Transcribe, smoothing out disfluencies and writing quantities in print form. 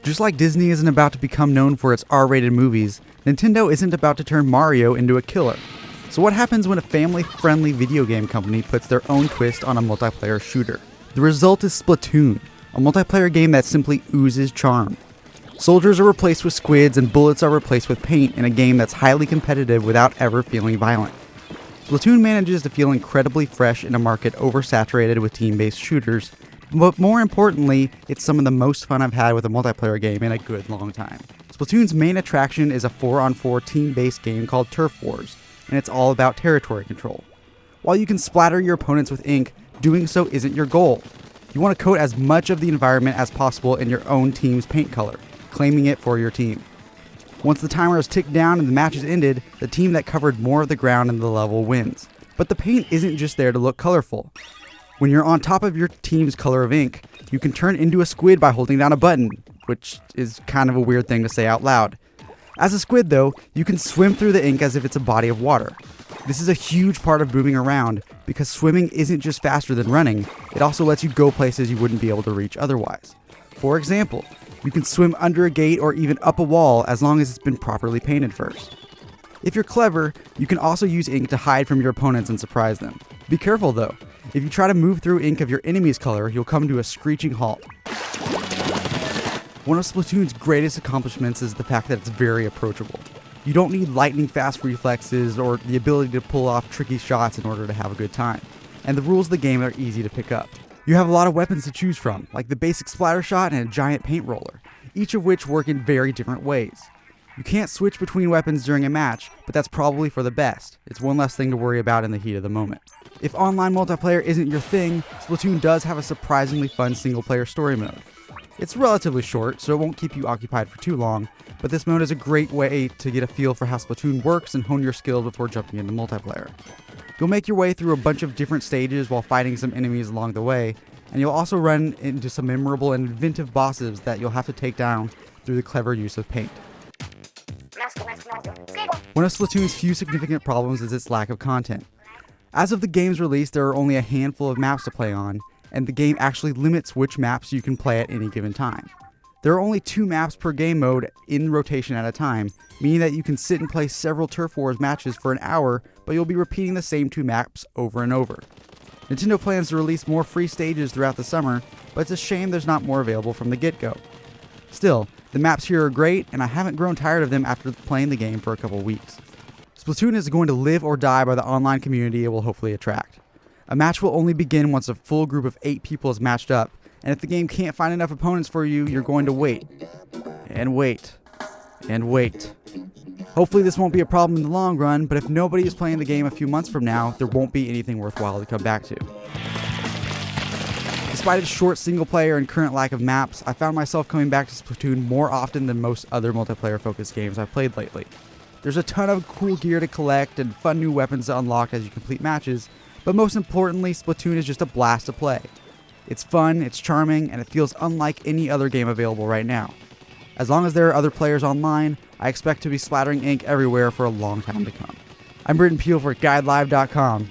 Just like Disney isn't about to become known for its R-rated movies, Nintendo isn't about to turn Mario into a killer. So what happens when a family-friendly video game company puts their own twist on a multiplayer shooter? The result is Splatoon, a multiplayer game that simply oozes charm. Soldiers are replaced with squids and bullets are replaced with paint in a game that's highly competitive without ever feeling violent. Splatoon manages to feel incredibly fresh in a market oversaturated with team-based shooters, but more importantly, it's some of the most fun I've had with a multiplayer game in a good long time. Splatoon's main attraction is a 4-on-4 team-based game called Turf Wars, and it's all about territory control. While you can splatter your opponents with ink, doing so isn't your goal. You want to coat as much of the environment as possible in your own team's paint color, claiming it for your team. Once the timer is ticked down and the match is ended, the team that covered more of the ground in the level wins. But the paint isn't just there to look colorful. When you're on top of your team's color of ink, you can turn into a squid by holding down a button, which is kind of a weird thing to say out loud. As a squid though, you can swim through the ink as if it's a body of water. This is a huge part of moving around, because swimming isn't just faster than running, it also lets you go places you wouldn't be able to reach otherwise. For example, you can swim under a gate or even up a wall as long as it's been properly painted first. If you're clever, you can also use ink to hide from your opponents and surprise them. Be careful though. If you try to move through ink of your enemy's color, you'll come to a screeching halt. One of Splatoon's greatest accomplishments is the fact that it's very approachable. You don't need lightning fast reflexes or the ability to pull off tricky shots in order to have a good time. And the rules of the game are easy to pick up. You have a lot of weapons to choose from, like the basic splatter shot and a giant paint roller, each of which work in very different ways. You can't switch between weapons during a match, but that's probably for the best. It's one less thing to worry about in the heat of the moment. If online multiplayer isn't your thing, Splatoon does have a surprisingly fun single-player story mode. It's relatively short, so it won't keep you occupied for too long, but this mode is a great way to get a feel for how Splatoon works and hone your skills before jumping into multiplayer. You'll make your way through a bunch of different stages while fighting some enemies along the way, and you'll also run into some memorable and inventive bosses that you'll have to take down through the clever use of paint. One of Splatoon's few significant problems is its lack of content. As of the game's release, there are only a handful of maps to play on, and the game actually limits which maps you can play at any given time. There are only 2 maps per game mode in rotation at a time, meaning that you can sit and play several Turf Wars matches for an hour, but you'll be repeating the same 2 maps over and over. Nintendo plans to release more free stages throughout the summer, but it's a shame there's not more available from the get-go. Still, the maps here are great, and I haven't grown tired of them after playing the game for a couple weeks. Splatoon is going to live or die by the online community it will hopefully attract. A match will only begin once a full group of 8 people is matched up, and if the game can't find enough opponents for you, you're going to wait. And wait. And wait. Hopefully this won't be a problem in the long run, but if nobody is playing the game a few months from now, there won't be anything worthwhile to come back to. Despite its short single player and current lack of maps, I found myself coming back to Splatoon more often than most other multiplayer focused games I've played lately. There's a ton of cool gear to collect and fun new weapons to unlock as you complete matches, but most importantly, Splatoon is just a blast to play. It's fun, it's charming, and it feels unlike any other game available right now. As long as there are other players online, I expect to be splattering ink everywhere for a long time to come. I'm Britton Peele for GuideLive.com.